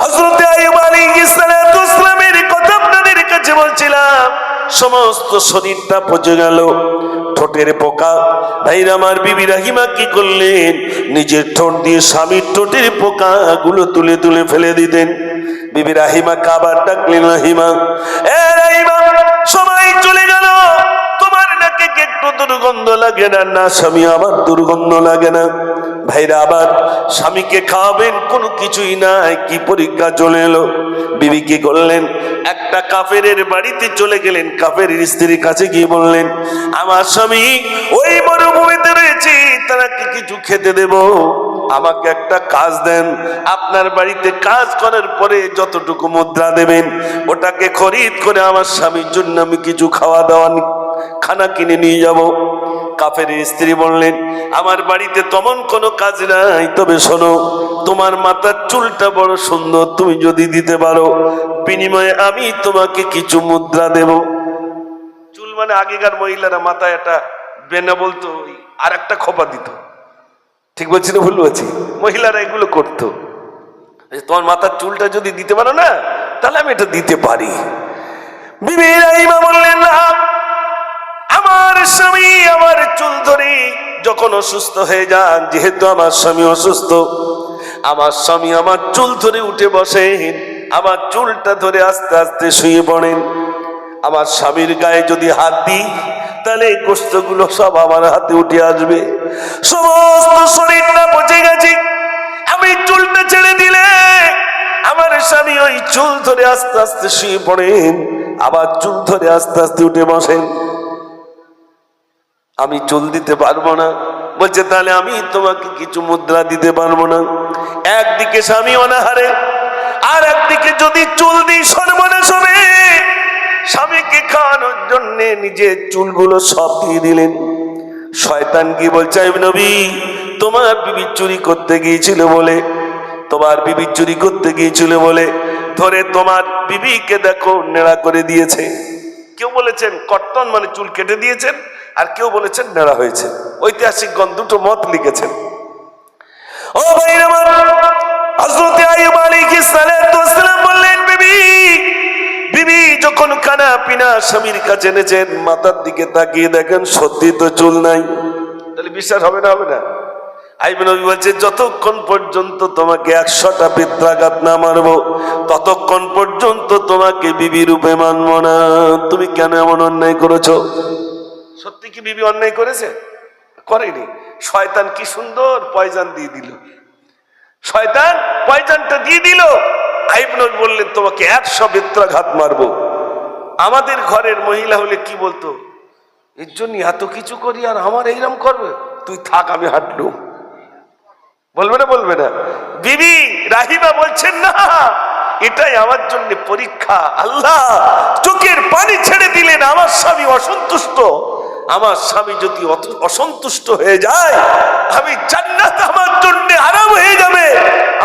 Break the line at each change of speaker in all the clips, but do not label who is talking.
হযরত আইয়ুব আলাইহিস সালামের কথা আপনাদের কাছে বলছিলাম। সমস্ত শরীরটা পচে গেল, ঠোঁটের পোকা। ভাইরা আমার, বিবি রাহিমা কি করলেন? নিজের ঠোঁট দিয়ে স্বামীর ঠোঁটের পোকা গুলো তুলে তুলে ফেলে দিতেন। বিবি রাহিমা কাবার ডাকলেন, রাহিমা, এ রাহিমা, সবাই চলে গেল, তোমার নাকি একটু দুর্গন্ধ লাগে না? না স্বামী, আমার দুর্গন্ধ লাগে না। ভাইরা আবার, স্বামীকে খাওয়াবেন, কোনো কিছুই নাই, কি পরীক্ষা চলে এলো। বিবি কি করলেন? একটা কাফেরের বাড়িতে চলে গেলেন, কাফেরের স্ত্রীর কাছে গিয়ে বললেন, আমার স্বামী ওই মরুভূমিতে রয়েছে, তাকে কিছু খেতে দেব, আমাকে একটা কাজ দেন। আপনার বাড়িতে কাজ করার পরে যতটুকু মুদ্রা দেবেন, ওটাকে খরিদ করে আমার স্বামীর জন্য আমি কিছু খাওয়া দাওয়া খানা কিনে নিয়ে যাব। কাফেরের স্ত্রী বললেন, আমার বাড়িতে তেমন কোনো কাজ নাই, তবে শোনো, তোমার মাথার চুলটা বড় সুন্দর, তুমি যদি দিতে পারো, বিনিময়ে আমি তোমাকে কিছু মুদ্রা দেব। চুল মানে আগেকার মহিলারা মাথায় একটা বেনা বলতো, আর একটা খোপা দিত। ঠিক বলছি না ভুল বলছি? মহিলারা এগুলো করতো। তোমার মাথার চুলটা যদি দিতে পারো না, তাহলে আমি এটা দিতে পারি। বিবি রাহিমা বললেন, না, আমার স্বামী আমার চুল ধরে যখন অসুস্থ হয়ে যান, যেহেতু আমার স্বামী অসুস্থ, আমার স্বামী আমার চুল ধরে উঠে বসেন, আমার চুলটা ধরে আস্তে আস্তে শুয়ে পড়েন। আমার স্বামীর গায়ে যদি হাত দিই, তাহলে এই গোশতগুলো সব আমার হাতে উঠে আসবে। সমস্ত শরীরটা পচে গেছে, আমি চুলটা ছেড়ে দিলে আমার স্বামী ওই চুল ধরে আস্তে আস্তে শুয়ে পড়েন, আবার চুল ধরে আস্তে আস্তে উঠে বসেন। আমি চুল দিতে পারবো না। বলছে, তাহলে আমি তোমাকে কিছু মুদ্রা দিতে পারবো না। একদিকে স্বামী অনাহারে, আর একদিকে যদি চুল দিই সর্বনাশ হবে। স্বামীকে খাওয়ানোর জন্য নিজের চুলগুলো সব দিয়ে দিলেন। শয়তান কি বলছে, নবী, তোমার বিবি চুরি করতে গিয়েছিল বলে, তোমার বিবি চুরি করতে গিয়েছিল বলে ধরে তোমার বিবিকে দেখো নেড়া করে দিয়েছে। কেউ বলেছেন কর্তন মানে চুল কেটে দিয়েছেন, আর কেউ বলেছেন নেড়া হয়েছে। ঐতিহাসিকগণ দুটো মত লিখেছেন। ও ভাই আমার, হযরত আইয়ুব আলাইহিস সালাম বললেন, বিবি যখন খানা পিনা স্বামীর কাছে এনেছেন, মাথার দিকে তাকিয়ে দেখেন সত্যি তো চুল নাই। তাহলে বিশ্বাস হবে না? হবে না? আইয়ুব নবী বলছে, যতক্ষণ পর্যন্ত তোমাকে 100টা পিত্রাঘাত না মারবো, ততক্ষণ পর্যন্ত তোমাকে বিবি রূপে মানবো না। তুমি কেন এমন অন্যায় করেছো? সত্যি কি বিবি অন্যায় করেছে? করেনি। শয়তান কি সুন্দর পয়জন দিয়ে দিল। শয়তান পয়জনটা দিয়ে দিল। আইয়ুব নবী বললেন, তোমাকে 100 পিত্রাঘাত মারবো। আমাদের ঘরের মহিলা হলে কি বলতো, এর জন্য এত কিছু করি আর আমার এইরকম করবে? তুই থাক, আমি হাঁটলুম। বলবে না? বলবে না? বিবি রাহিমা বলছেন, না, এটাই আমার জন্য পরীক্ষা। আল্লাহ চোখের পানি ছেড়ে দিলেন। আমার স্বামী অসন্তুষ্ট, আমার স্বামী যদি অসন্তুষ্ট হয়ে যায়, আমি জান্নাত আমার জন্য হারাম হয়ে যাবে।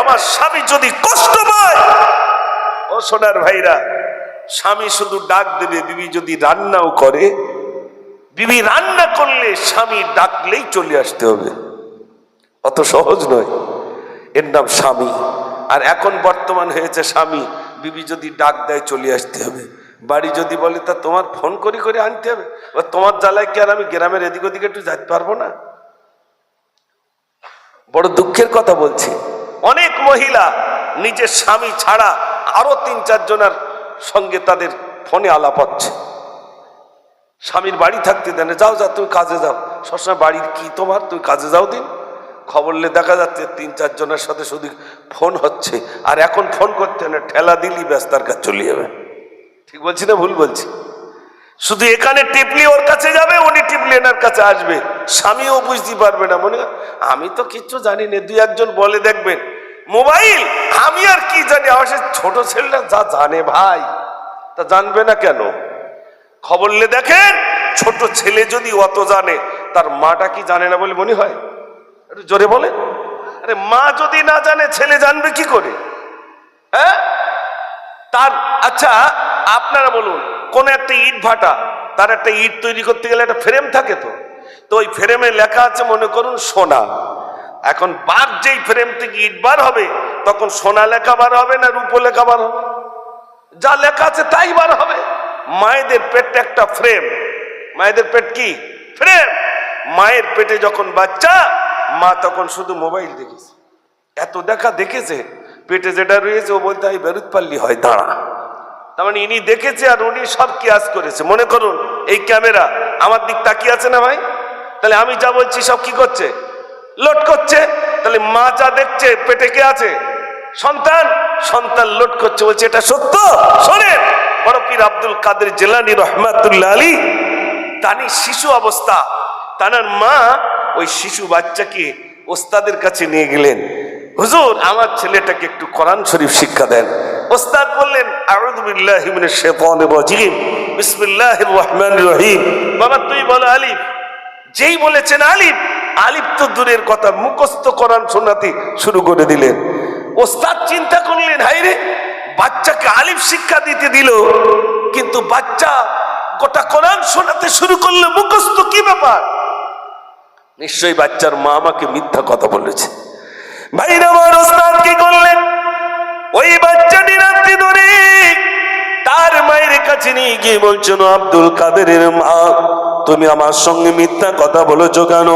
আমার স্বামী যদি কষ্ট পায়, ও সোনার ভাইরা, স্বামী শুধু ডাক দেবে, বিবি যদি রান্নাও করে, বিবি রান্না করলে স্বামী ডাকলেই চলে আসতে হবে। অত সহজ নয়। এর নাম স্বামী। আর এখন বর্তমান হয়েছে স্বামী বিবি যদি ডাক দেয় চলে আসতে হবে। বাড়ি যদি বলে, তা তোমার ফোন করে করে আনতে হবে। তোমার জ্বালায় কি আর আমি গ্রামের এদিক ওদিকে একটু যেতে পারবো না? বড় দুঃখের কথা বলছি, অনেক মহিলা নিজের স্বামী ছাড়া আরো 3-4 জনের সঙ্গে তাদের ফোনে আলাপ হচ্ছে। স্বামীর বাড়ি থাকতে দেন, যাও যাও তুমি কাজে যাও, সবসময় বাড়ির কি তোমার, তুমি কাজে যাও দিন। খবরলে দেখা যাচ্ছে 3-4 জনের সাথে শুধু ফোন হচ্ছে। আর এখন ফোন করতে না, ঠেলা দিলি ব্যাস তার কাছে চলে যাবে। ঠিক বলছি না ভুল বলছি? শুধু এখানে টিপলি ওর কাছে যাবে, উনি টিপলি এনার কাছে আসবে। স্বামীও বুঝতে পারবে না, মনে আমি তো কিচ্ছু জানি না। 2-1 বলে দেখবেন মোবাইল, আমি আর কি জানি। আমার সে ছোট ছেলেটা যা জানে ভাই, তা জানবে না কেন? খবরলে দেখেন, ছোট ছেলে যদি অত জানে, তার মাটা কি জানে না বলে মনে হয়? একটু জোরে বলে। আরে মা যদি না জানে, ছেলে জানবে কি করে? হ্যাঁ, তার আচ্ছা আপনারা বলুন, কোন একটা ইট ভাটা, তার একটা ইট তৈরি করতে গেলে একটা ফ্রেম থাকে, তো ওই ফ্রেমে লেখা আছে মনে করুন সোনা। এখন বার যেই ফ্রেম থেকে ইট বার হবে তখন সোনা লেখা বার হবে না রূপো লেখা বার হবে? যা লেখা আছে তাই বার হবে। মায়েদের পেটটা একটা ফ্রেম, মায়েদের পেট কি ফ্রেম। মায়ের পেটে যখন বাচ্চা, মা তখন শুধু মোবাইল দেখেছে, এত দেখা দেখেছে, পেটে যেটা রয়েছে ও বলতে হয় বেরোত পারলি হয় দাঁড়া। তার মানে ইনি দেখেছে আর উনি সব কিয়াস করেছে। মনে করুন এই ক্যামেরা আমার দিক তাকিয়ে আছে না ভাই, তাহলে আমি যা বলছি সব কি করছে, লোড করছে। তাহলে মা যা দেখছে পেটে কে আছে, সন্তান, সন্তান লোড করছে, বলছে এটা সত্য। শোনেন বড় পীর আব্দুল কাদের জিলানী রহমাতুল্লাহ আলী, তানি শিশু অবস্থা, তানার মা ওই শিশু বাচ্চাকে ওস্তাদের কাছে নিয়ে গেলেন, হুজুর আমার ছেলেটাকে একটু কোরআন শরীফ শিক্ষা দেন। ওস্তাদ বললেন আউযু বিল্লাহি মিনাশ শাইতানির রাজিম, বিসমিল্লাহির রহমানির রহিম। বাবা তুই বলো আলিফ। যেই বলেছেন আলিফ, আলিফ তো দূরের কথা, মুখস্থ কোরআন শোনাতে শুরু করে দিলেন। ওস্তাদ চিন্তা করলেন হায়রে, বাচ্চাকে আলিফ শিক্ষা দিতে দিল, কিন্তু বাচ্চা গোটা কোরআন শোনাতে শুরু করলো, মুখস্থ কি ব্যাপার? নিশ্চয়ই বাচ্চার মা আমাকে মিথ্যা কথা বলেছে। ভাইরা আমার ওস্তাদ কি করলেন, ওই বাচ্চাটি রাত্রি ধরে তার মায়ের কাছে নিয়ে গিয়ে বলছেন, আব্দুল কাদেরের মা তুমি আমার সঙ্গে মিথ্যা কথা বলেছো কেন?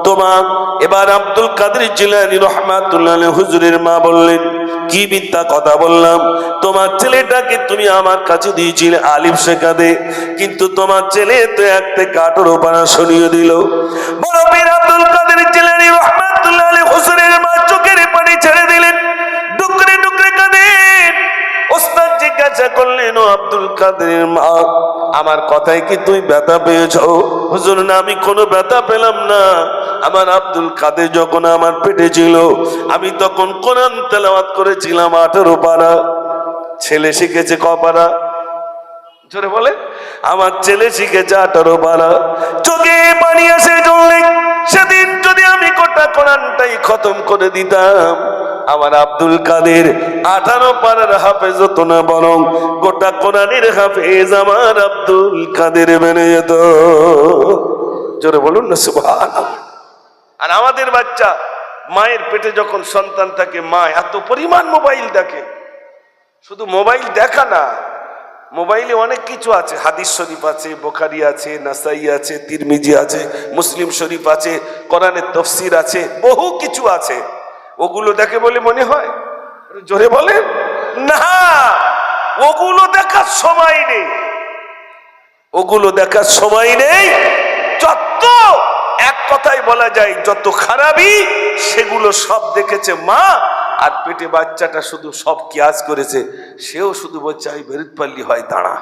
তোমার এবার আব্দুল কাদের জিলানী রহমাতুল্লাহ আলাইহি হুজুরের মা বললেন, কি মিথ্যা কথা বললাম? তোমার ছেলেটাকে তুমি আমার কাছে দিয়েছিলে আলিফ শেখাতে, কিন্তু তোমার ছেলে তো এক থেকে 18 পারা শুনিয়ে দিল। বড় পীর আব্দুল কাদের জিলানী রহমাতুল্লাহ আলাইহি হুজুরের মা চোখের পানি ছেড়ে দিলেন, ডুকরে ডুকরে কাঁদেন। ওস্তাদ জিজ্ঞাসা করলেন, ও আব্দুল কাদের মা আমার কথায় কি তুই ব্যথা পেয়েছ? হুজুর না, আমি কোনো ব্যথা পেলাম না। আমার আব্দুল কাদের যখন আমার পেটে ছিল, আমি তখন কোরআন তেলাওয়াত করেছিলাম 18 পারা। ছেলে শিখেছে ক পারা? জোরে বলে। আমার ছেলে শিখেছে 18 পারা। চোখে পানি আসে জ্বললে, সেদিন যদি আমি গোটা কোরআনটাই খতম করে দিতাম, আমার আব্দুল কাদের 18 পারার হাফেজ হতো না, বরং গোটা কোরআনের হাফেজ আমার আব্দুল কাদের বেড়ে যেত। জোরে বলুন না সুবহানাল্লাহ। আর আমাদের বাচ্চা মায়ের পেটে যখন সন্তান থাকে, মা এত পরিমাণ মোবাইল দেখে। শুধু মোবাইল দেখা না, মোবাইলে অনেক কিছু আছে, হাদিস শরীফ আছে, বুখারী আছে, নাসাই আছে, তিরমিজি আছে, মুসলিম শরীফ আছে, কোরআনের তাফসীর আছে, বহু কিছু আছে। ওগুলো দেখে বলে মনে হয়? জোরে বলেন না, ওগুলো দেখার সময় নেই, ওগুলো দেখার সময় নেই। যত এক কথায় বলা যায় যত খারাপই, সেগুলো সব দেখেছে মা। আর পেটে বাচ্চাটা শুধু সব কিয়াস করেছে, সেও শুধু বলছে আমি বেরোত পারলি হয় দাঁড়া।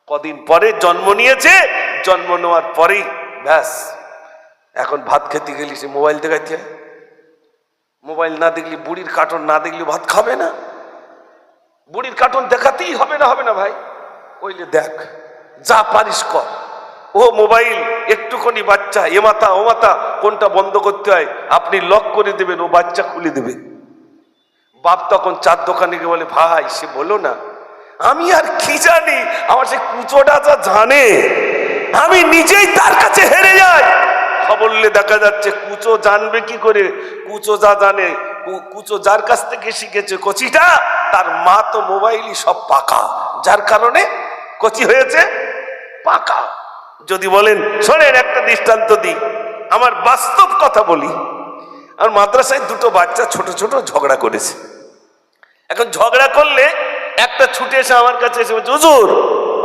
কদিন পরে জন্ম নিয়েছে, জন্ম নেওয়ার পরেই ব্যাস, এখন ভাত খেতে গেলি সে মোবাইল দেখাইতে। মোবাইল না দেখলি, বুড়ির কার্টুন না দেখলি ভাত খাবে না। বুড়ির কার্টুন দেখাতেই হবে না, হবে না ভাই? ওইলে দেখ, যা পারিস কর। ও মোবাইল একটুখানি বাচ্চা, এ মাথা ও মাথা কোনটা বন্ধ করতে হয় আপনি লক করে দেবেন, ও বাচ্চা খুলে দেবে। বাপ তখন চার দোকানে গিয়ে বলে, ভাই সে বলো না, আমি আর কি জানি, আমার সে কুচোটা যা জানে, আমি নিজেই তার কাছে হেরে যাই। খবরলে দেখা যাচ্ছে কুচো জানবে কি করে? কুচো যা জানে, কুচো যার কাছ থেকে শিখেছে কচিটা, তার মা তো মোবাইলই সব পাকা, যার কারণে কচি হয়েছে পাকা। যদি বলেন শোনেন একটা দৃষ্টান্ত দিই, আমার বাস্তব কথা বলি। আর মাদ্রাসায় দুটো বাচ্চা ছোট ছোট ঝগড়া করেছে। এখন ঝগড়া করলে একটা ছুটে এসে আমার কাছে এসে বলছে, হুজুর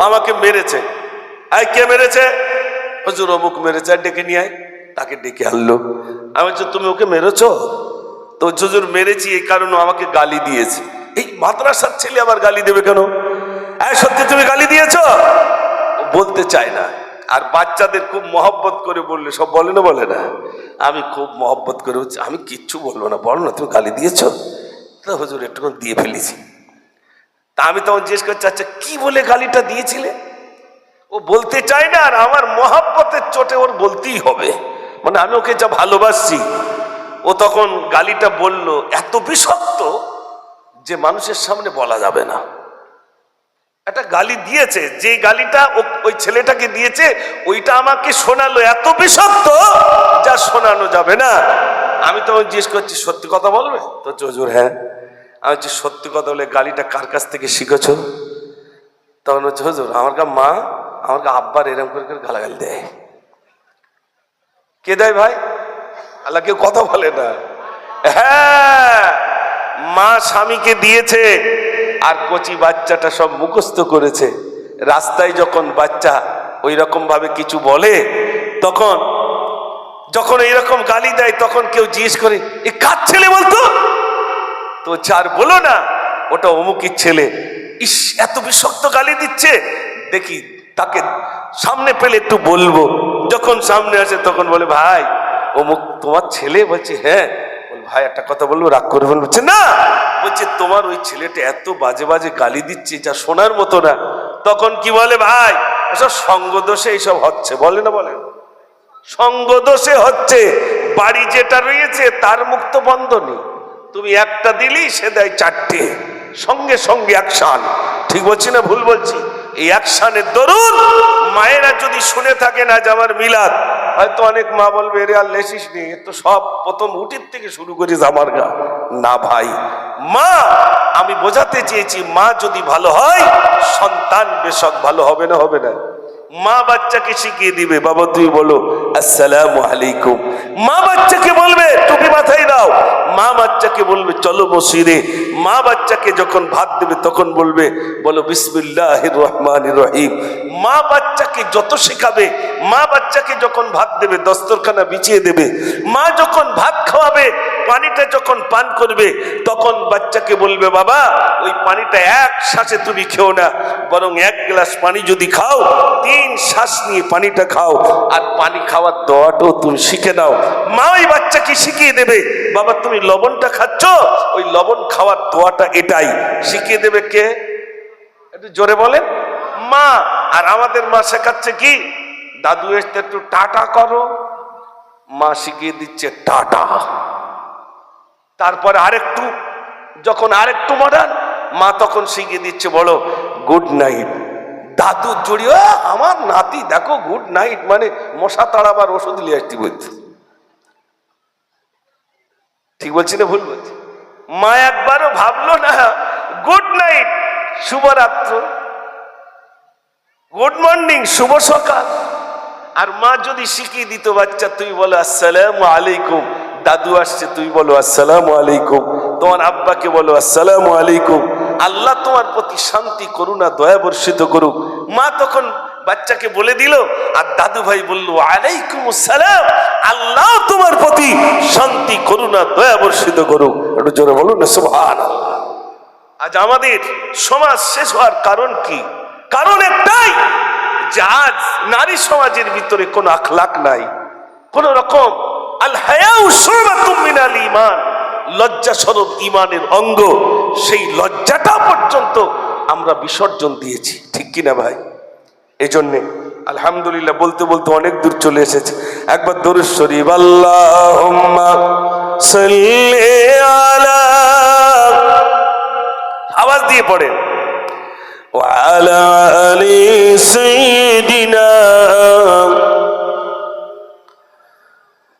আমাকে মেরেছে। আয় কে মেরেছে? হুজুর অমুক মেরেছে। আর ডেকে নিয়ে আয়। তাকে ডেকে আনলো। আমি বলছি তুমি ওকে মেরেছ? তো হুজুর মেরেছি এই কারণে আমাকে গালি দিয়েছে। এই মাদ্রাসার ছেলে আবার গালি দেবে কেন? সত্যি তুমি গালি দিয়েছ? বলতে চায় না। আর বাচ্চাদের খুব মহব্বত করে বললে সব বলে না, বলে না? আমি খুব মহব্বত করে বলছি, আমি কিচ্ছু বলবো না, বলো না তুমি গালি দিয়েছ? তো হুজুর একটুখানি দিয়ে ফেলেছি। তা আমি তখন জিজ্ঞেস করছি, আচ্ছা কি বলে গালিটা দিয়েছিলে? ও বলতে চায় না, আর আমার মহব্বতের চোটে ওর বলতেই হবে, মানে আমি ওকে যা ভালোবাসছি। ও তখন গালিটা বলল এত বিষাক্ত যে মানুষের সামনে বলা যাবে না। একটা গালি দিয়েছে, যে গালিটা ওই ছেলেটাকে দিয়েছে ওইটা আমাকে শোনালো এত বিষাক্ত যা শোনানো যাবে না। আমি তখন জিজ্ঞেস করছি সত্যি কথা বলবে? তো হুজুর হ্যাঁ। আমি বলছি সত্যি কথা বলে গালিটা কার কাছ থেকে শিখেছো? তখন হচ্ছে হুজুর আমার মা আমাকে আব্বার এরকম করে করে গালাগালি দেয়। কে দেয় ভাই? আল্লাহ, কেউ কথা বলে না। হ্যাঁ, মা স্বামীকে দিয়েছে আর কচি বাচ্চাটা সব মুখস্থ করেছে। রাস্তায় যখন বাচ্চা ওই রকম ভাবে কিছু বলে, তখন যখন এইরকম গালি দেয় তখন কেউ জিজ্ঞেস করে এ কার ছেলে বলতো? তো চার বলো না ওটা অমুকের ছেলে। ইস, এত বিষাক্ত গালি দিচ্ছে, দেখি তাকে সামনে পেলে একটু বলবো। যখন সামনে আসে তখন বলে ভাই অমুক তোমার ছেলে? বলছে হ্যাঁ। বল ভাই একটা কথা বলবো, রাগ করবেন? বলছে না। বলছে তোমার ওই ছেলেটা এত বাজে বাজে গালি দিচ্ছে যা শোনার মতো না। তখন কি বলে ভাই এসব সঙ্গ দোষে এইসব হচ্ছে, বলে না? বলে সঙ্গ দোষে হচ্ছে। বাড়ি যেটা রয়েছে তার মুখ তো বন্ধ নেই, তুমি একটা দিলি সে দেয় চারটে, সঙ্গে সঙ্গে অ্যাকশন। ঠিক বলছি না ভুল বলছি? এই অ্যাকশনের দরুন মায়েরা যদি শুনে থাকে না যে আমার মিলাদ, হয়তো অনেক মা বলবে এরে আর লেসিস নি, তো সব প্রথম উঠির থেকে শুরু করিস আমার গা। না ভাই, মা আমি বোঝাতে চেয়েছি মা যদি ভালো হয় সন্তান বেশক ভালো হবে না? হবে না? মা বাচ্চাকে শিখিয়ে দিবে বাবা তুমি বলো আসসালামু আলাইকুম। মা বাচ্চাকে বলবে টুপি মাথায় দাও। মা বাচ্চাকে বলবে চলো মসজিদে। মা বাচ্চাকে যখন ভাত দেবে তখন বলবে বলো বিসমিল্লাহির রহমানির রহিম। মা বাচ্চাকে যত শেখাবে, মা বাচ্চাকে যখন ভাত দেবে দস্তরখানা বিছিয়ে দেবে। মা যখন ভাত খাওয়াবে, পানিটা যখন পান করবে তখন বাচ্চাকে বলবে বাবা ওই পানিটা এক শ্বাসে তুমি খেও না, বরং এক গ্লাস পানি যদি খাও 3 শ্বাস নিয়ে পানিটা খাও। আর পানি খাওয়ার দোয়াটাও তুমি শিখে নাও। মা ওই বাচ্চাকে শিখিয়ে দেবে বাবা তুমি লবণটা খাচ্ছ, ওই লবণ খাওয়ার দোয়াটা এটাই শিখিয়ে দেবে। কে? একটু জোরে বলেন। মা। আর আমাদের মা শেখাচ্ছে কি, দাদু এসে একটু টাটা করো, মা শিখিয়ে দিচ্ছে টাটা। তারপরে আরেকটু যখন আরেকটু মডার্ন, মা তখন শিখিয়ে দিচ্ছে বলো গুড নাইট। দাদু জড়িয়ে আমার নাতি দেখো গুড নাইট মানে মশা তাড়াবার ওষুধ নিয়ে আসতে বলছে। ঠিক বলছি না ভুল বলছি? মা একবারও ভাবলো না গুড নাইট শুভরাত্র, গুড মর্নিং শুভ সকাল। আর মা যদি শিখিয়ে দিত বাচ্চা তুই বলো আসসালামু আলাইকুম, দাদু আসছে তুই বলো আসসালামু আলাইকুম, তোমার আব্বাকে বলো আসসালামু আলাইকুম, আল্লাহ তোমার প্রতি শান্তি করুণা দয়া বর্ষিত করুক। মা তখন বাচ্চাকে বলে দিল, আর দাদু ভাই বললো আলাইকুম আসসালাম, আল্লাহ তোমার প্রতি শান্তি করুণা দয়া বর্ষিত করুক। একটু জোরে বলুন না সুবহানাল্লাহ। আজ আমাদের সমাজ শেষ হওয়ার কারণ কি? কারণ একটাই যে আজ নারী সমাজের ভিতরে কোন আখলাক নাই, কোন রকম। আল হায়াউ শুবাতুম মিনাল ঈমান, লজ্জা শরম ঈমানের অঙ্গ। সেই লজ্জাটা পর্যন্ত আমরা বিসর্জন দিয়েছি, ঠিক কিনা ভাই? এই জন্যে আলহামদুলিল্লাহ বলতে বলতে অনেক দূর চলে এসেছে। একবার দরুদ শরীফ আল্লাহুম্মা সাল্লি আলা, আওয়াজ দিয়ে পড়েন, ওয়া আলা আলি সাইয়্যিদিনা।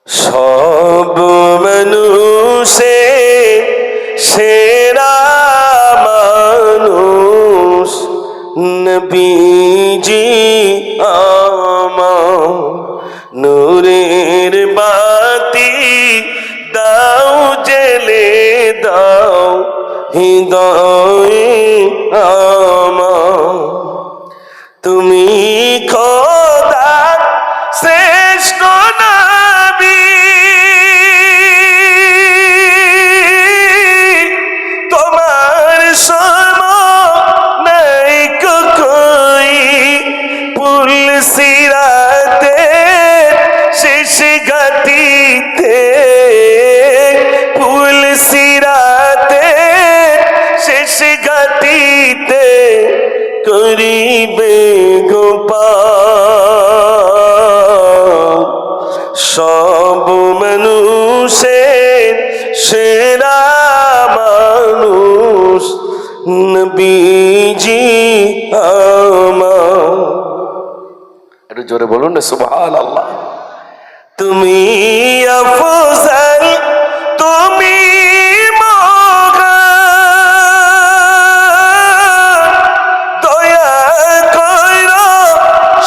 সব মানুষের সেরা মানুষ নবীজি আমার, নূরের বাতি দাও জ্বেলে দাও হৃদয়ে আমার, তুমি খোদার শ্রেষ্ঠ নবী, তোমার সম নাই কই পুল সিরাতে শেষ ঘাটিতে, পুল সিরাতে শেষ ঘাটিতে করিবে গোপাল। সব মানুষের সেরা মানুষ নবীজি আমার। একটু জোরে বলুন না সুবহানাল্লাহ। তুমি আফজাল তুমি মহান, দয়া কইরা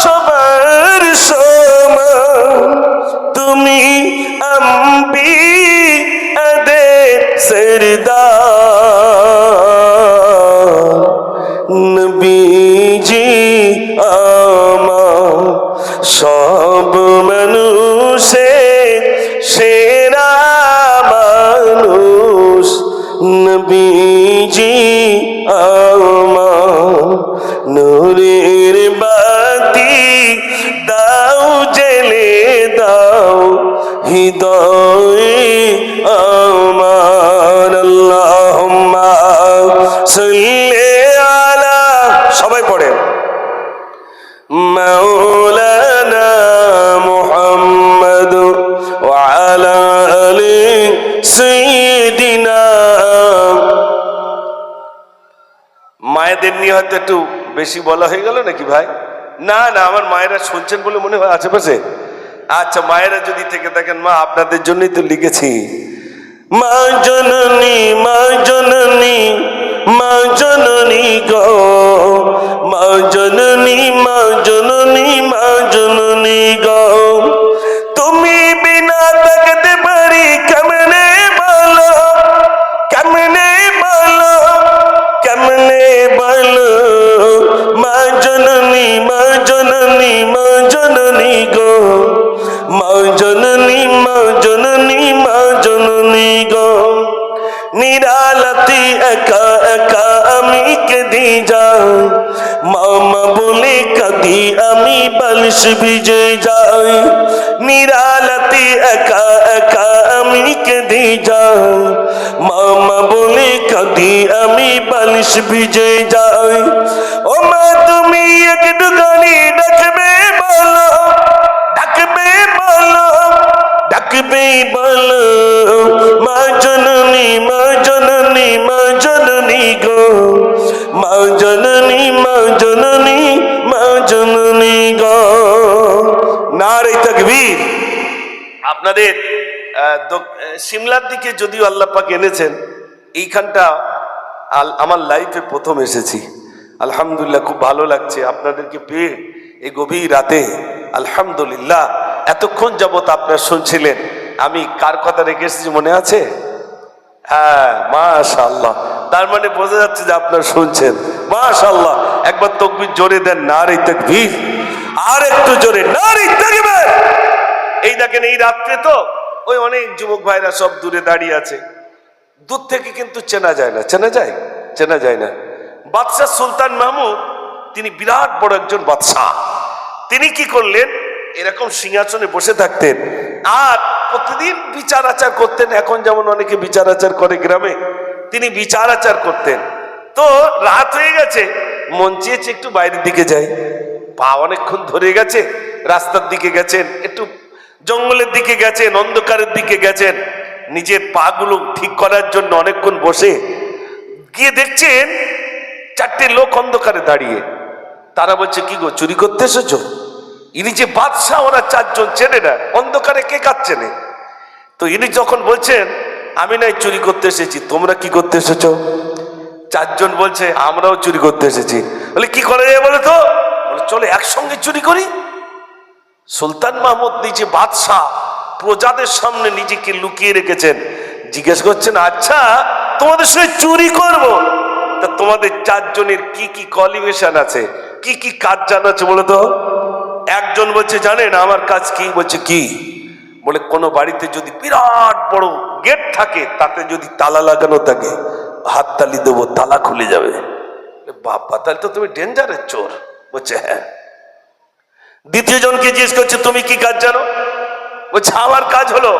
সবার সমান, তুমি আম্বিয়াদের সরদার, নবীজি আমার সব মানুষের সেরা মানুষ, নবীজি আমার নূরের বাতি দাও জেলে দাও হৃদয়ে আমার। আল্লাহুম্মা সাল্লি আলা, সবাই পড়ে, মাওলানা মুহাম্মদ ওয়া আলা আলি সাইয়্যিদিনা। মায়েদের নিয়ে হয়তো একটু বেশি বলা হয়ে গেল নাকি ভাই? না না, আমার মায়েরা শুনছেন বলে মনে হয় আশেপাশে। আচ্ছা, মায়েরা যদি থেকে থাকেন, মা আপনাদের জন্যই তো লিখেছি। মা জননী মা জননী মা জননী গো, মা জননী মা জননী মা জননী গো, তুমি বিনা থাকতে পারি কেমনে বলো, কেমনে বলো, কেমনে বলো, মা জননী মা জননী মা জননী গো, মা জননী মা জননী মা জননী গো, নিরালতি একা একা আমি কেঁদে যাই, মামা বলে কাঁদি আমি বালিশ ভিজে যাই, নিরালতি একা একা আমি কেঁদে যাই, মামা বলে কাঁদি আমি বালিশ ভিজে যাই। ও মা তুমি একটু গালি ডাকবে বলো, ডাকবে বলো, ডাকবে বলো, মা জননী মা জননী মা জননী গো, মা জননী মা জননী মা জননী গো। নারে তাকবীর। আপনাদের সিমলার দিকে যদিও আল্লাহ পাক এনেছেন, এইখানটা আমার লাইফে প্রথম এসেছি। আলহামদুলিল্লাহ, খুব ভালো লাগছে আপনাদেরকে পেয়ে এই গভীর রাতে। আলহামদুলিল্লাহ, এতক্ষণ যাবত আপনারা শুনছিলেন, আমি কার কথা রেখে এসেছি মনে আছে? হ্যাঁ, মাশাআল্লাহ। তার মানে বোঝা যাচ্ছে যে আপনারা শুনছেন। মাশাআল্লাহ, একবার তাকবীর জোরে দেন, নারে তাকবীর। আর একটু জোরে, নারে তাকবীর। এই দেখেন, এই রাত্রে তো ওই অনেক যুবক ভাইরা সব দূরে দাঁড়িয়ে আছে। দূর থেকে কিন্তু চেনা যায় না। চেনা যায়? চেনা যায় না। বাদশাহ সুলতান মাহমুদ, তিনি বিরাট বড় একজন বাদশাহ। তিনি কি করলেন, এরকম সিংহাসনে বসে থাকতেন আর প্রতিদিন বিচার আচার করতেন। এখন যেমন অনেকে বিচার আচার করে গ্রামে, তিনি বিচার আচার করতেন। তো রাত হয়ে গেছে, মন চেয়েছে একটু বাইরের দিকে যাই। পা অনেকক্ষণ ধরে গেছে, রাস্তার দিকে গেছেন, একটু জঙ্গলের দিকে গেছেন, অন্ধকারের দিকে গেছেন, নিজের পা গুলো ঠিক করার জন্য অনেকক্ষণ বসে গিয়ে দেখছেন চারটে লোক অন্ধকারে দাঁড়িয়ে। তারা বলছে, কি গো, চুরি করতে এসেছো? ইনি যে বাদশাহ, ওরা চারজন চেনে না, অন্ধকারে কে কাজ চেনে? তো ইনি যখন বলছেন, আমি নাই চুরি করতে এসেছি, তোমরা কি করতে এসেছো? চারজন বলছে, আমরাও চুরি করতে এসেছি। বলে, কি করা যায় বলে তো? বলে, চলো একসঙ্গে চুরি করি। সুলতান মাহমুদ নিজে বাদশাহ, প্রজাদের সামনে নিজেকে লুকিয়ে রেখেছেন। জিজ্ঞেস করছেন, আচ্ছা তোমাদের সঙ্গে চুরি করব, তা তোমাদের চারজনের কি কি কোয়ালিফিকেশন আছে, কি কি কাজ জানা আছে বলে তো? একজন বলছে, জানেন আমার কাজ কি? বলছে, কি? বলে, কোনো বাড়িতে যদি বিরাট বড় গেট থাকে, তাতে যদি তালা লাগানো থাকে, হাততালি দেবো, তালা খুলে যাবে। বাবা, তাহলে তো তুমি ডেঞ্জারের চোর। বলছে, হ্যাঁ। দ্বিতীয় জনকে জিজ্ঞেস করছে, তুমি কি কাজ জানো? বলছে, আমার কাজ হলো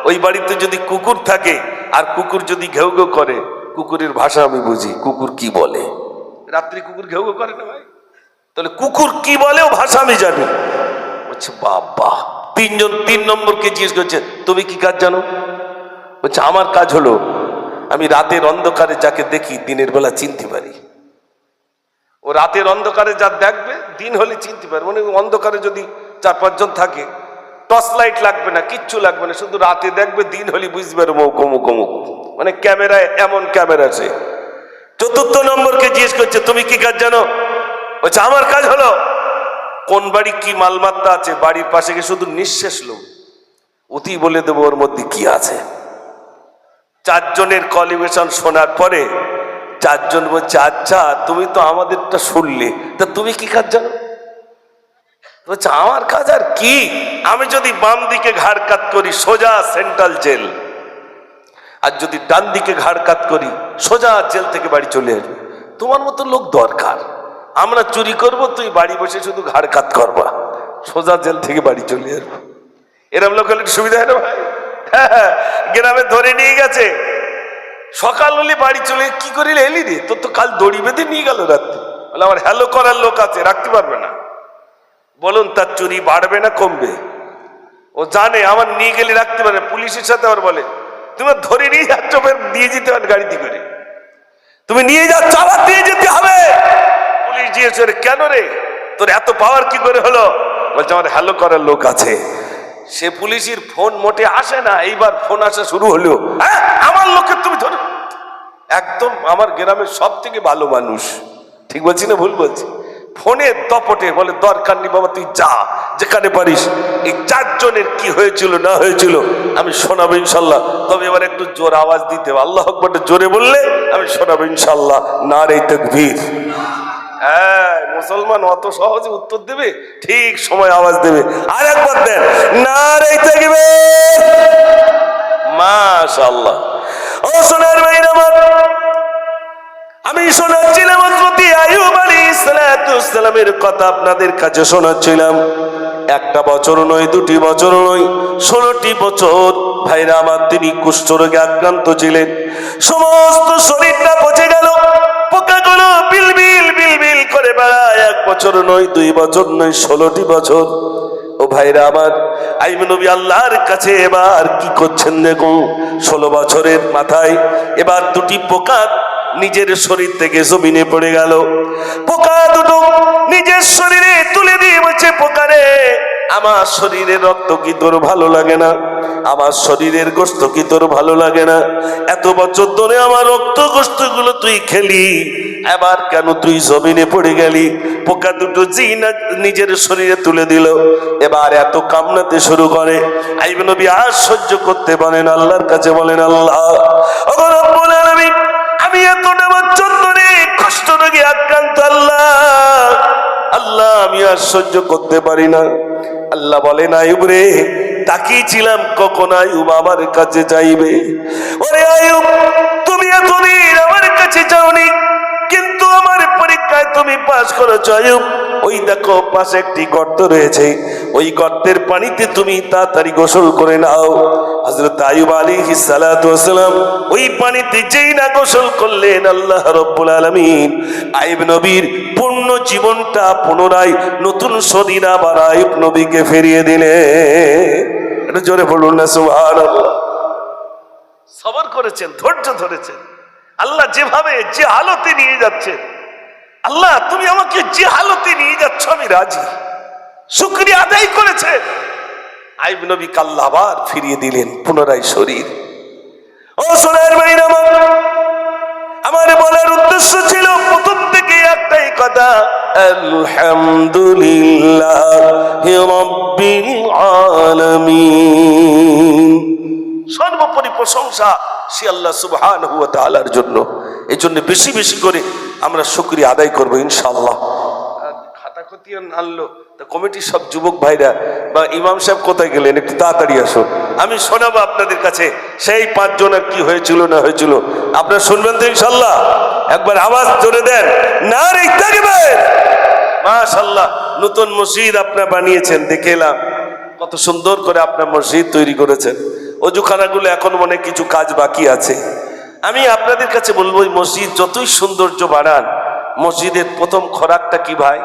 ওই বাড়িতে যদি কুকুর থাকে আর কুকুর যদি ঘেউ ঘেউ করে, কুকুরের ভাষা আমি বুঝি, কুকুর কি বলে। রাত্রি কুকুর ঘেউ ঘেউ করে না ভাই, তাহলে কুকুর কি বলে ও ভাষা আমি জানি। বলছে, বাবা। তিন নম্বরকে জিজ্ঞেস করছে, তুমি কি কাজ জানো? বলছে, আমার কাজ হলো আমি রাতের অন্ধকারে যাকে দেখি দিনের বেলা চিনতে পারি। ও রাতের অন্ধকারে যা দেখবে, দিন হলে চিনতে পারে। মানে অন্ধকারে যদি 4-5 জন থাকে, টর্চ লাইট লাগবে না, কিচ্ছু লাগবে না, শুধু রাতে দেখবে, দিন হলে বুঝবে অমুক অমুক, মানে ক্যামেরায় এমন ক্যামেরা আছে। চতুর্থ নম্বরকে জিজ্ঞেস করছে তুমি কি কাজ জানো? বলছে আমার কাজ হলো কোন বাড়ি কি মালমাত্রা আছে, বাড়ির পাশে গিয়ে শুধু নিঃশেষ লোক অতি বলে দেবো ওর মধ্যে কি আছে। চারজনের কোয়ালিফিকেশন শোনার পরে চারজন বলছে আচ্ছা তুমি তো আমাদেরটা শুনলে, তা তুমি কি কাজ জানো? বলছে আমার কাজ আর কি, আমি যদি বাম দিকে ঘাড় কাত করি সোজা সেন্ট্রাল জেল, আর যদি ডান দিকে ঘাড় কাত করি সোজা জেল থেকে বাড়ি চলে আসবে। তোমার মতো লোক দরকার, আমরা চুরি করব, তুই বাড়ি বসে শুধু ঘাড় কাত করবা, সোজা জেল থেকে বাড়ি চলে আসবো। এরকম লোক হলে সুবিধা হয় না ভাই? গ্রামে ধরে নিয়ে গেছে, সকাল হলে বাড়ি চলে, কি করিলে এলি রে, তোর তো কাল দড়ি বেঁধে নিয়ে গেল রাত্রে। বলে আমার হ্যালো করার লোক আছে, রাখতে পারবে না। বলুন তার চুরি বাড়বে না কমবে? ও জানে আমার নিয়ে গেলে রাখতে পারে। পুলিশের সাথে আবার বলে তুমি ধরে নিয়ে যাচ্ছ, দিয়ে যেতে হবে গাড়িতে করে, তুমি নিয়ে যাচ্ছ আবার দিয়ে যেতে হবে। পুলিশ জিজ্ঞেস কেন রে, তোর এত পাওয়ার কি করে হলো? বলছে আমার হ্যালো করার লোক আছে। সে পুলিশের ফোন মোটে আসে না, এইবার ফোন আসা শুরু হলো, হ্যাঁ আমার লোকের তুমি ধরো। একদম আমার গ্রামের সব থেকে ভালো মানুষ, ঠিক বলছি না ভুল বলছি? ফোনের দপটে বলে দরকার নেই বাবা, তুই যা যেখানে পারিস। এই চারজনের কি হয়েছিল না হয়েছিল আমি শোনাবো ইনশাল্লাহ, তবে এবার একটু জোর আওয়াজ দিতে হবে। আল্লাহ আকবার জোরে বললে আমি শোনাবো ইনশাল্লাহ। নারে তাকবীর। হ্যাঁ, মুসলমান অত সহজে উত্তর দেবে? ঠিক সময় আওয়াজ দেবে। আর একবার দেন, নারে তাকবীর। মাশাআল্লাহ। ও সোনার ভাইরা আমার, আমি শোনাচ্ছিলাম হযরত আইয়ুব আলাইহিস সালামের কথা আপনাদের কাছে শোনাচ্ছিলাম। একটা বছর নয়, 2টি বছর নয়, 16টি বছর ভাইরা আমার তিনি কুষ্ঠরোগে আক্রান্ত ছিলেন। সমস্ত শরীরটা পচে গেল, পোকাগুলো বিলবিল বিলবিল করে বেড়ায়। 1 বছর নয়, 2 বছর নয়, 16টি বছর। ও ভাইরা আমার, আইয়ুব নবী আল্লাহর কাছে এবার কি করছেন দেখুন। 16 বছরের মাথায় এবার 2টি পোকা নিজের শরীর থেকে জমিনে পড়ে গেল। পোকা দুটো নিজের শরীরে তুলে দিয়ে বলছে পোকারে, আমার শরীরের রক্ত কি তোর ভালো লাগে না? আমার শরীরের গোশত কি তোর ভালো লাগে না? এত বছর ধরে আমার রক্ত গোশত গুলো তুই খেলি, এবার কেন তুই জমিনে পড়ে গেলি? পোকা দুটো জিনা নিজের শরীরে তুলে দিল, এবার এত কামনাতে শুরু করে। আইয়ুব নবী আর সহ্য করতে পারেন, আল্লাহর কাছে বলেন আল্লাহ ও রব্বুল আলামিন, আমি এতটা বছর ধরে কষ্ট রোগে আক্রান্ত, আল্লাহ আমি আর সহ্য করতে পারি না। আল্লাহ বলেন আইয়ুব রে, তাকিয়েছিলাম কখন আইয়ুব আমার কাছে যাইবে। ওরে আইয়ুব, তুমি এতদিন আমার কাছে যাওনি, কিন্তু আমার পরীক্ষায় তুমি পাস করেছো আইয়ুব। ওই দেখো পাশে একটি গর্ত রয়েছে, ওই গর্তের পানিতে তুমি তাড়াতাড়ি গোসল করে নাও। হযরত আইয়ুব আলাইহিস সালাতু ওয়াস সালাম ওই পানিতে যেই না গোসল করলেন, আল্লাহ রাব্বুল আলামিন আইয়ুব নবীর পূর্ণ জীবনটা পুনরায় নতুন শরীর আবার আইয়ুব নবীকে ফিরিয়ে দিলেন। এটা জোরে বলুন না সুবহানাল্লাহ। সবর করেছেন, ধৈর্য ধরেছেন। আল্লাহ যেভাবে যে হালতে নিয়ে যাচ্ছে, আল্লাহ তুমি আমাকে যে হালতে নিয়ে যাচ্ছ আমি রাজি, শুকরিয়া আদায় করেছে। আইয়ুব নবীকে আল্লাহ আবার ফিরিয়ে দিলেন পুনরায় শরীর। ও সোনার ভাইরা আমার বলার উদ্দেশ্য ছিল প্রথম থেকে একটাই কথা, আলহামদুলিল্লাহি রাব্বিল আলামিন। সর্বোপরি প্রশংসা সে আল্লাহ সুবহানাহু ওয়া তাআলার জন্য। এই জন্য বেশি বেশি করে আমরা শুকরিয়া আদায় করবো ইনশাআল্লাহ। খাতা খতিয়ে আনলো তা কমিটির সব যুবক ভাইরা বা ইমাম সাহেব কোথায় গেলেন, একটু তাড়াতাড়ি আসো, আমি শোনাবো আপনাদের কাছে সেই 5 জনের কি হয়েছিল না হয়েছিল। আপনারা শুনবেন তো ইনশাআল্লাহ? একবার আওয়াজ জোরে দেন, নারে তাকবীর। মাশাআল্লাহ, নতুন মসজিদ আপনারা বানিয়েছেন, দেখে এলাম কত সুন্দর করে আপনার মসজিদ তৈরি করেছেন। অজুখানাগুলো এখন মনে কিছু কাজ বাকি আছে। আমি আপনাদের কাছে বলবো, মসজিদ যতই সৌন্দর্য বাড়ান, মসজিদের প্রথম খোরাকটা কি ভাই?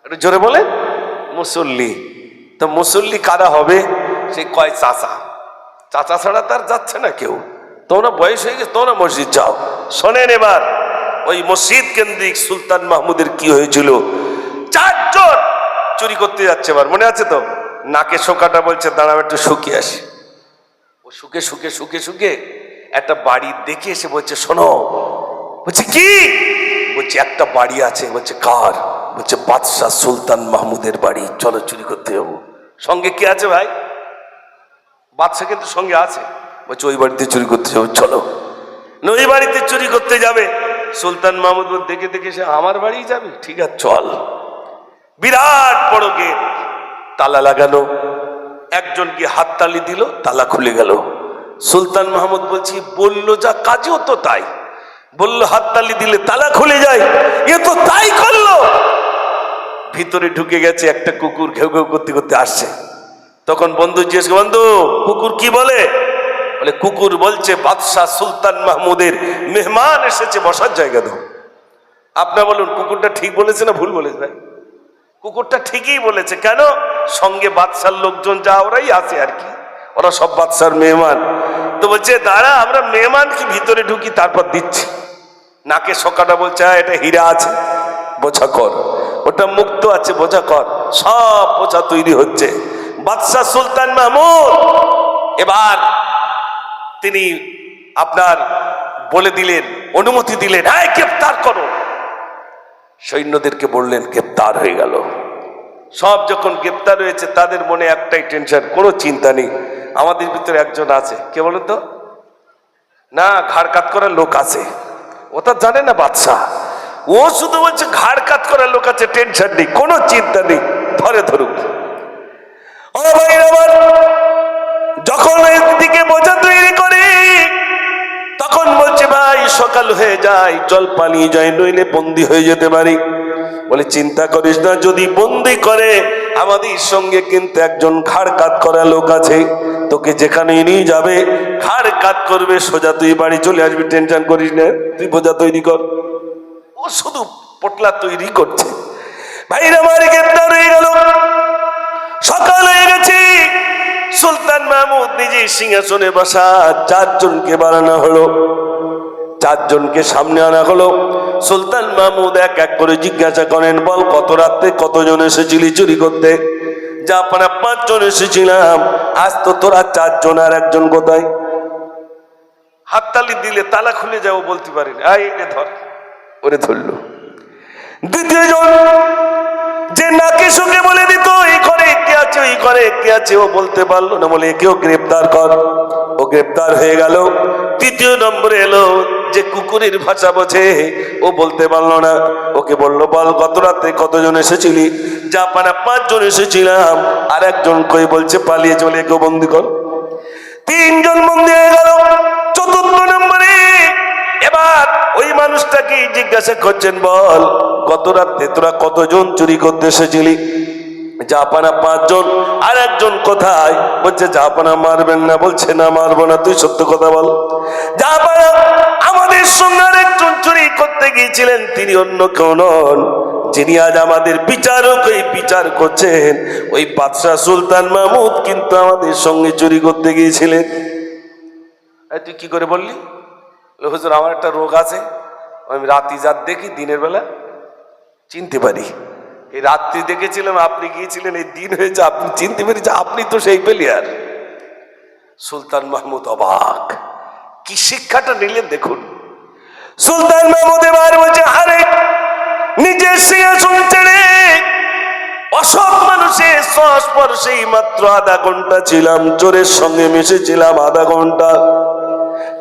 একটু জোরে বলেন। মুসল্লি। তো মুসল্লি কারা হবে? সেই কয় চাচা, চাচা ছাড়া তার যাচ্ছে না কেউ। তোমরা বয়স হয়ে গেছে, তোমরা মসজিদ যাও। শোনেন এবার ওই মসজিদ কেন্দ্রিক সুলতান মাহমুদের কি হয়েছিল। 4 জন চুরি করতে যাচ্ছে, এবার মনে আছে তো? নাকে শোকাটা বলছে দাঁড়াও একটু শুকিয়ে আসি। ও শুকে শুকে শুকে শুকে একটা বাড়ি দেখে এসে বলছে শোনো। বলছে কি? বলছে একটা বাড়ি আছে। বলছে কার? বলছে বাদশাহ সুলতান মাহমুদের বাড়ি, চলো চুরি করতে যাবো। সঙ্গে কি আছে ভাই? বাদশাহ কিন্তু সঙ্গে আছে। বলছে ওই বাড়িতে চুরি করতে যাবো, চলো। ওই বাড়িতে চুরি করতে যাবে। সুলতান মাহমুদ দেখে দেখে সে আমার বাড়ি যাবে, ঠিক আছে চল। বিরাট বড় গেট, তালা লাগানো। একজন কি হাততালি দিল, তালা খুলে গেল। সুলতান মাহমুদ বলছি বললো যা কাজেও তো তাই, বললো হাততালি দিলে তালা খুলে যায়, এ তো তাই করলো। ভিতরে ঢুকে গেছে, একটা কুকুর ঘেউ ঘেউ করতে করতে আসছে। তখন বন্ধু জিজ্ঞেস, বন্ধু কুকুর কি বলে? বলে কুকুর বলছে বাদশাহ সুলতান মাহমুদের মেহমান এসেছে, বসার জায়গা দাও। আপনার বলুন কুকুরটা ঠিক বলেছে না ভুল বলেছে ভাই? কুকুরটা ঠিকই বলেছে। কেন? সঙ্গে বাদশার লোকজন যা ওরাই আছে আর কি, ওরা সব বাদশার মেহমান। তো বলছে দাঁড়া আমরা মেহমান কি ভিতরে ঢুকি তারপর দিচ্ছি। নাকে শোকাটা বলছে এটা হীরা আছে বোঝা কর, ওটা মুক্ত আছে বোঝা কর। সব বোঝা তৈরি হচ্ছে। বাদশাহ সুলতান মাহমুদ এবার তিনি আপনার বলে দিলেন, অনুমতি দিলেন, হ্যাঁ গ্রেফতার করো। সৈন্যদেরকে বললেন, গ্রেফতার হয়ে গেল। সব যখন গ্রেফতার হয়েছে তাদের মনে একটাই টেনশন, কোনো চিন্তা নেই। আমাদের ভিতরে একজন আছে, কে বলেন তো? না, ঘাড় কাত করার লোক আছে। ও তা জানে না বাদশাহ, ও শুধু বলছে ঘাড় কাত করার লোক আছে, টেনশন নেই, কোনো চিন্তা নেই, ধরে ধরুক। ও ভাই আমার, যখন দিকে বোঝা তৈরি করে তখন বলছে ভাই সকাল হয়ে যায়, চল পালিয়ে যাই, নইলে বন্দি হয়ে যেতে পারি। বলে চিন্তা করিস না, যদি বন্দি করে আমাদের সঙ্গে কিন্তু একজন ঘাড় কাত করা লোক আছে, তোকে যেখানে নিয়ে যাবে ঘাড় কাত করবে, সোজা তুই বাড়ি চলে আসবি, টেনশন করিস না, তুই বোঝা তৈরি কর। ও শুধু পটলা তৈরি করছে। ভাইরা আমার গ্রেফতার হয়ে গেল। সকাল হয়ে গেছে, সুলতান মাহমুদ নিজে সিংহাসনে বসা, চারজনকে বানানো হলো, চারজনকে সামনে আনা হলো। সুলতান মাহমুদ এক এক করে জিজ্ঞাসা করেন, বল কত রাত্রে কতজন এসেছিলি চুরি করতে? যা আপনারা 5 জন এসেছিলাম, আজ তো তোরা 4 জন, আর একজন কোথায়? হাততালি দিলে তালা খুলে যাও বলতে পারেন, আয় এ ধর, ওরে ধরলো। দ্বিতীয় জন যে নাকে শুকে বলে দিত এই ঘরে কে আছে, ওই ঘরে কে আছে, ও বলতে পারলো না, বলে একেও গ্রেপ্তার কর। ও গ্রেপ্তার হয়ে গেল। তৃতীয় নম্বরে এলো যে কুকুরের ভাষা বোঝে, ও বলতে পারলো না, ওকে বললো বল গত রাতে কতজন এসেছিলি? যা পানা 5 জন এসেছিলাম, আর একজন কই বলছে পালিয়ে চলে, একেও বন্দি কর। 3 জন বন্দি হয়ে গেল। চতুর্থ নম্বরে এবার ওই মানুষটাকে জিজ্ঞাসা করছেন, বল গত রাতে তোরা কতজন চুরি করতে এসেছিলি? জাপানা 5 জন, আর একজন কোথায়? বলছে জাপানা মারবেন না, বলছে না মারবো না, তুই সত্য কথা বল। জাপানা আমাদের সঙ্গে একজন চুরি করতে গিয়েছিলেন, তিনি অন্য কেউ নন, যিনি আজ আমাদের বিচারক এই বিচার করছেন, ওই বাদশাহ সুলতান মাহমুদ কিন্তু আমাদের সঙ্গে চুরি করতে গিয়েছিলেন। তুই কি করে বললি? হুজুর আমার একটা রোগ আছে, আমি রাতি জাত দেখি, দিনের বেলা চিনতে পারি। এই রাত্রি দেখেছিলাম, আপনি গিয়েছিলেন, এই দিন হয়েছে আপনি চিনতে পেরেছে, আপনি তো সেই প্লেয়ার। সুলতান মাহমুদ অবাক, কি শিক্ষাটা নিলেন দেখুন। সুলতান মাহমুদ এবার বলছে, আরে নিজের সিংহাসন ছেড়ে অসৎ মানুষের সংস্পর্শে মাত্র আধা ঘন্টা ছিলাম, চোরের সঙ্গে মিশেছিলাম আধা ঘন্টা,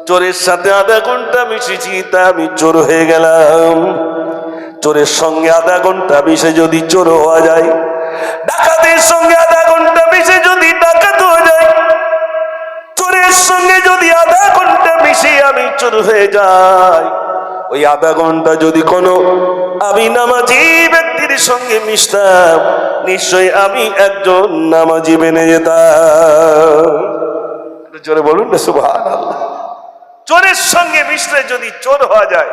চোরের সাথে আধা ঘন্টা মিশেছি, তা আমি চোর হয়ে গেলাম। চোরের সঙ্গে আধা ঘন্টা মিশে যদি চোর হওয়া যায়, ডাকাতের সঙ্গে আধা ঘন্টা মিশে যদি ডাকাত হয়ে যায়, চোরের সঙ্গে যদি আধা ঘন্টা মিশে আমি চোর হয়ে যাই, ওই আধা ঘন্টা যদি কোনো আমি নামাজি ব্যক্তির সঙ্গে মিশতাম, নিশ্চয়ই আমি একজন নামাজি বেনে যেতাম। জোরে বলুন না সুবহানাল্লাহ। চোরের সঙ্গে মিশলে যদি চোর হওয়া যায়,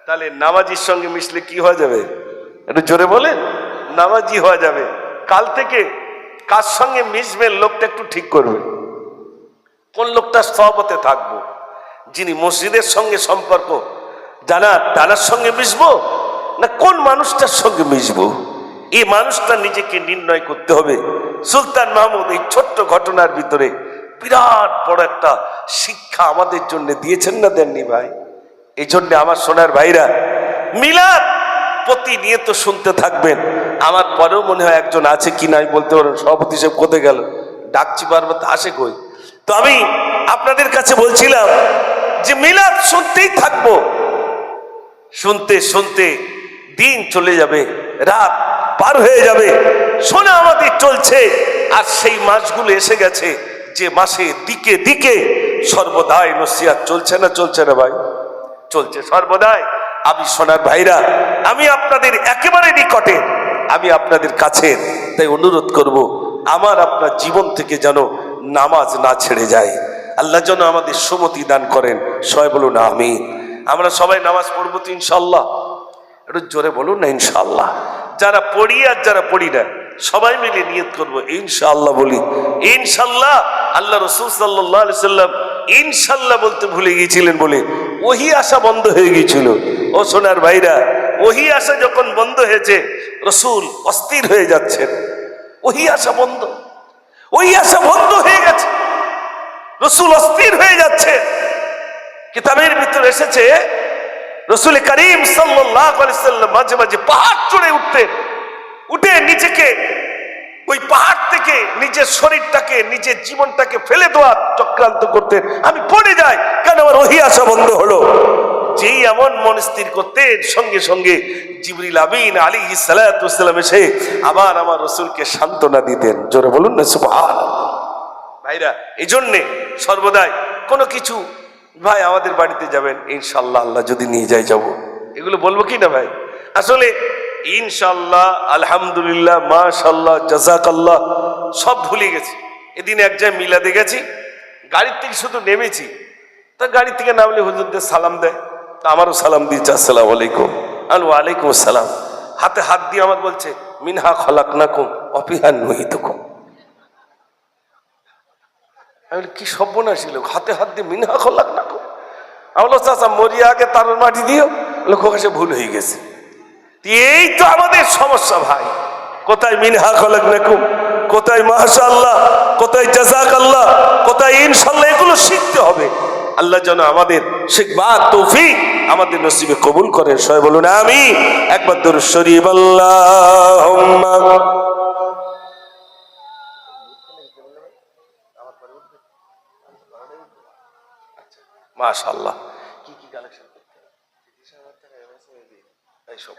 তাহলে নামাজির সঙ্গে মিশলে কি হওয়া যাবে? একটু জোরে বলেন, নামাজি হওয়া যাবে। কাল থেকে কার সঙ্গে মিশবেন লোকটা একটু ঠিক করবে, কোন লোকটা সহবতে থাকবো, যিনি মসজিদের সঙ্গে সম্পর্ক জানা তার সঙ্গে মিশবো, না কোন মানুষটার সঙ্গে মিশবো, এই মানুষটা নিজেকে নির্ণয় করতে হবে। সুলতান মাহমুদ এই ছোট্ট ঘটনার ভিতরে বিরাট বড় একটা শিক্ষা আমাদের জন্য দিয়েছেন না, দেননি ভাই? এই জন্য আমার সোনার ভাইরা, মিলাদ প্রতিনিয়ত শুনতে থাকবেন। আমার পরেও মনে হয় একজন আছে কি নাই বলতে পারেন, সভাপতি সাহেব কোথায় গেল, ডাকছি বারবার, আসে কই? তো আমি আপনাদের কাছে বলছিলাম যে মিলাদ শুনতেই থাকবো। শুনতে শুনতে দিন চলে যাবে, রাত পার হয়ে যাবে, শোনা আমাদের চলছে। আর সেই মাসগুলো এসে গেছে যে মাসে দিকে দিকে সর্বদাই নসিহত চলছে না, চলছে না ভাই? চলছে সর্বদাই। আমি সোনার ভাইরা, আমি আপনাদের একেবারে নিকটে, আমি আপনাদের কাছে, তাই অনুরোধ করব, আমার আপনার জীবন থেকে যেন নামাজ না ছেড়ে যায়। আল্লাহ যেন আমাদের সুমতি দান করেন। সবাই বলুন আমিন। আমরা সবাই নামাজ পড়বো তো ইনশাল্লাহ? একটু জোরে বলুন না ইনশাল্লাহ। যারা পড়ি আর যারা পড়ি না সবাই মিলে নিয়ত করবো ইনশাআল্লাহ। বলি ইনশাআল্লাহ। আল্লাহ রাসূল সাল্লাল্লাহু আলাইহি সাল্লাম ইনশাআল্লাহ বলতে ভুলে গিয়েছিলেন বলে ওহি আসা বন্ধ হয়ে গিয়েছিল। ও সোনার ভাইরা, ওহি আসা যখন বন্ধ হয়েছে, রাসূল অস্থির হয়ে যাচ্ছেন। ওহি আসা বন্ধ, ওহি আসা বন্ধ হয়ে গেছে, রাসূল অস্থির হয়ে যাচ্ছে। কিতাবের ভিতরে এসেছে রাসূল করিম সাল্লাল্লাহু আলাইহি সাল্লাম মাঝে মাঝে পাহাড় চড়ে উঠতেন, উঠে নিজেকে ওই পাহাড় থেকে নিজের শরীরটাকে, নিজের জীবনটাকে ফেলে দেওয়ার চক্রান্ত করতেন। আমি পড়ে যাই কেন, আমার ওহী আসা বন্ধ হলো। যেই এমন মন স্থির করতেন, সঙ্গে সঙ্গে জিবরিল আমিন আলাইহিস সালাতু ওয়াস সালাম এসে আবার আমার রাসূলকে সান্ত্বনা দিতেন। জোরে বলুন না সুবহানাল্লাহ। ভাইরা, এই জন্যে সর্বদাই কোনো কিছু, ভাই আমাদের বাড়িতে যাবেন ইনশাল্লাহ, আল্লাহ যদি নিয়ে যায় যাব, এগুলো বলবো কি না ভাই? আসলে ইনশাল্লাহ, আলহামদুলিল্লাহ, মাশাল্লাহ, জাযাকাল্লাহ সব ভুলে গেছি। এদিন এক জায়গায় মিলাদে গেছি, গাড়ির থেকে শুধু নেমেছি, তা গাড়ি থেকে নামলে হুজুরদের সালাম দেয়, তা আমারও সালাম দিয়েছে, আসসালামু আলাইকুম। আর ওয়ালাইকুম আসসালাম। হাতে হাত দিয়ে আমাকে বলছে মিনহা খলাকনাকুম ওয়া ফিহা নুঈদুকুম। আমি কি সর্বনাশী লোক, হাতে হাত দিয়ে মিনহা খলাকনাকুম। আমি বললাম চাচা মরিয়া আগে তার মাটি দিও। লোক কাছে ভুল হয়ে গেছে। এই তো আমাদের সমস্যা ভাই। কোথায় মিনহা খলাকনাকুম, কোথায় মাশাআল্লাহ, কোথায় জাযাকাল্লাহ, কোথায় ইনশাআল্লাহ, এগুলো শিখতে হবে। আল্লাহ যেন আমাদের শিখবার তৌফিক আমাদের নসিবে কবুল করেন। সবাই বলুন আমিন। একবার দরুদ শরীফ আল্লাহুম্মা মাশাআল্লাহ। কি কি কালেকশন করতে হবে? এই সব